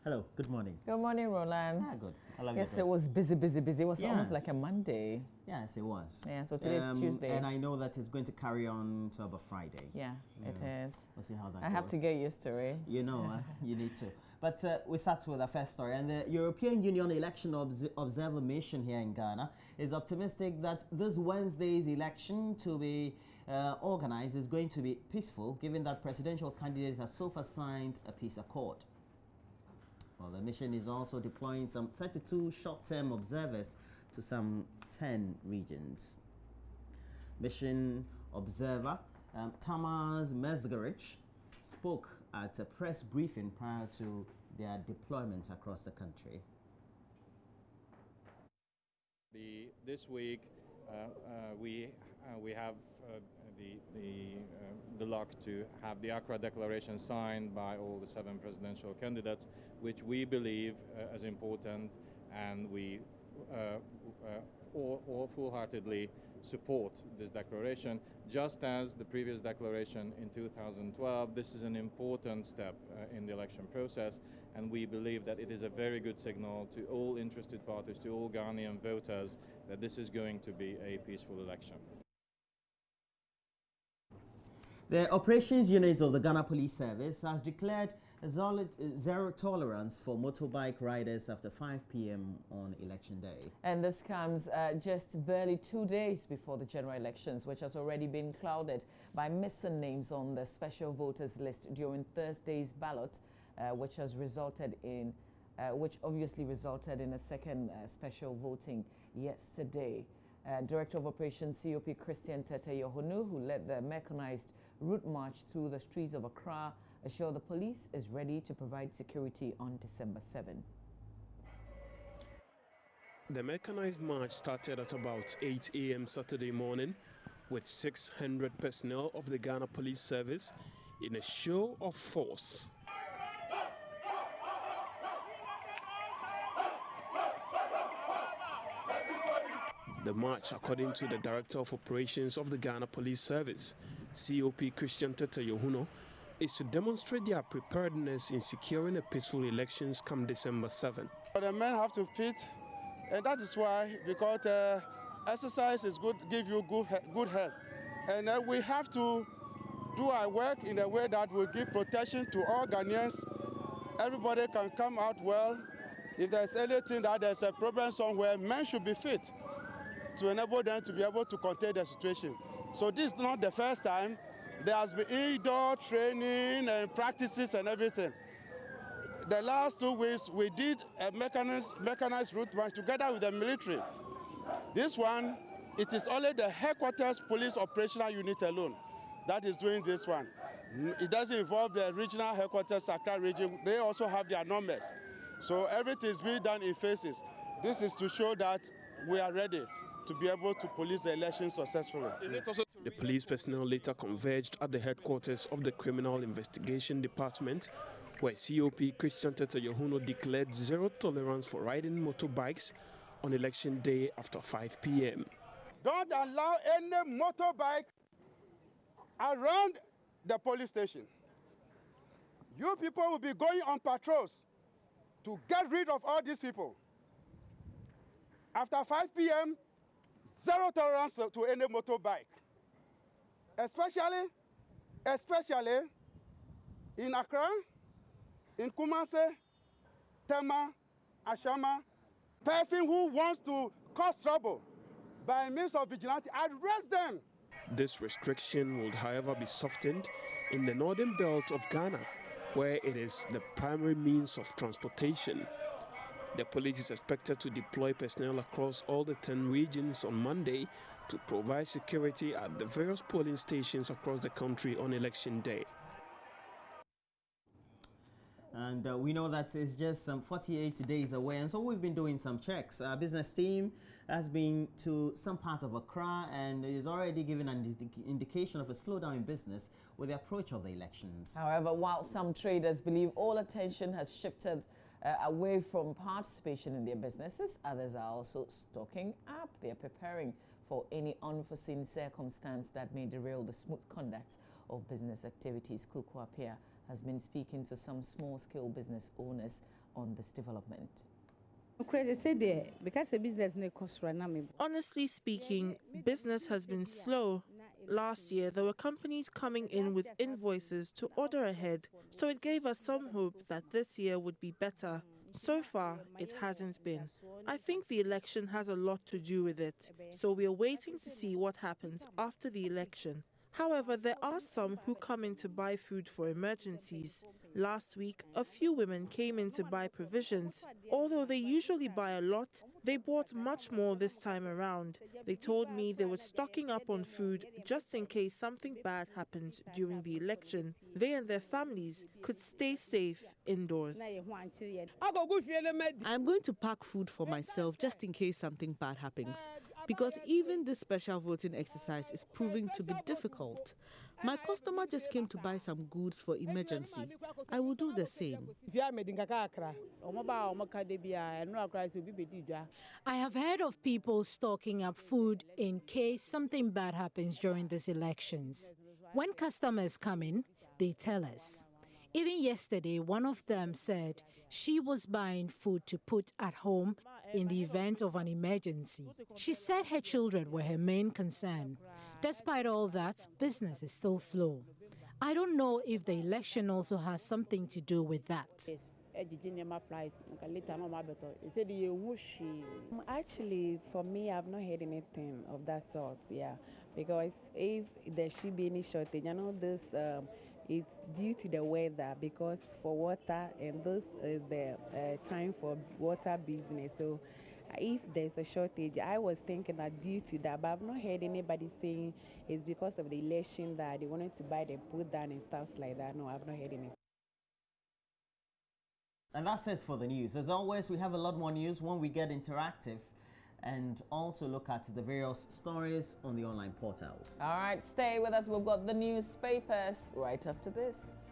Hello, good morning. Good morning, Roland. Ah, good. I love Yes, your it was busy. It was almost like a Yes. Monday. Yes, it was. Yeah, so today's Tuesday. And I know that it's going to carry on to about Friday. Yeah, it is. We'll see how that goes. I have to get used to it. You know, you need to. But we start with our first story. And the European Union Election Observer Mission here in Ghana is optimistic that this Wednesday's election to be organized is going to be peaceful, given that presidential candidates have so far signed a peace accord. Well, the mission is also deploying some 32 short-term observers to some 10 regions. Mission observer Tamas Mesgerich spoke at a press briefing prior to their deployment across the country. This week we have the luck to have the Accra Declaration signed by all the 7 presidential candidates, which we believe as important, and we all full-heartedly support this declaration. Just as the previous declaration in 2012, this is an important step in the election process, and we believe that it is a very good signal to all interested parties, to all Ghanaian voters, that this is going to be a peaceful election. The operations unit of the Ghana Police Service has declared a solid zero tolerance for motorbike riders after 5 p.m. on election day. And this comes just barely 2 days before the general elections, which has already been clouded by missing names on the special voters list during Thursday's ballot, which obviously resulted in a second special voting yesterday. Director of Operations COP Christian Tete Yohunu, who led the mechanized route march through the streets of Accra, assured the police is ready to provide security on December 7. The mechanized march started at about 8 a.m. Saturday morning with 600 personnel of the Ghana Police Service in a show of force. The march, according to the Director of Operations of the Ghana Police Service, COP Christian Tete Yohunu, is to demonstrate their preparedness in securing a peaceful elections come December 7. The men have to fit, and that is why, because exercise is good, give you good health. And we have to do our work in a way that will give protection to all Ghanaians. Everybody can come out well. If there's anything that there's a problem somewhere, men should be fit to enable them to be able to contain the situation. So this is not the first time. There has been indoor training and practices and everything. The last 2 weeks, we did a mechanized route march together with the military. This one, it is only the headquarters police operational unit alone that is doing this one. It doesn't involve the regional headquarters, Accra region. They also have their numbers. So everything is being done in phases. This is to show that we are ready to be able to police the election successfully. The police personnel later converged at the headquarters of the Criminal Investigation Department, where COP Christian Tete Yohunu declared zero tolerance for riding motorbikes on election day after 5 p.m. Don't allow any motorbike around the police station. You people will be going on patrols to get rid of all these people. After 5 p.m., zero tolerance to any motorbike, especially in Accra, in Kumasi, Tema, Ashama. Person who wants to cause trouble by means of vigilante, arrest them. This restriction would, however, be softened in the northern belt of Ghana, where it is the primary means of transportation. The police is expected to deploy personnel across all the 10 regions on Monday to provide security at the various polling stations across the country on election day. And we know that it's just some 48 days away, and so we've been doing some checks. Our business team has been to some part of Accra and is already giving an indication of a slowdown in business with the approach of the elections. However, while some traders believe all attention has shifted away from participation in their businesses, others are also stocking up. They are preparing for any unforeseen circumstance that may derail the smooth conduct of business activities. Kuku Apia has been speaking to some small-scale business owners on this development. Honestly speaking, business has been slow. Last year, there were companies coming in with invoices to order ahead, so it gave us some hope that this year would be better. So far, it hasn't been. I think the election has a lot to do with it, so we are waiting to see what happens after the election. However, there are some who come in to buy food for emergencies. Last week, a few women came in to buy provisions. Although they usually buy a lot, they bought much more this time around. They told me they were stocking up on food just in case something bad happened during the election. They and their families could stay safe indoors. I'm going to pack food for myself just in case something bad happens, because even this special voting exercise is proving to be difficult. My customer just came to buy some goods for emergency. I will do the same. I have heard of people stocking up food in case something bad happens during these elections. When customers come in, they tell us. Even yesterday, one of them said she was buying food to put at home in the event of an emergency. She said her children were her main concern. Despite all that, business is still slow. I don't know if the election also has something to do with that. Actually, for me, I've not heard anything of that sort, yeah. Because if there should be any shortage, it's due to the weather, because for water, and this is the time for water business. So if there's a shortage, I was thinking that due to that, but I've not heard anybody saying it's because of the election that they wanted to buy them, put down and stuff like that. No, I've not heard anything. And that's it for the news. As always, we have a lot more news when we get interactive and also look at the various stories on the online portals. All right, stay with us. We've got the newspapers right after this.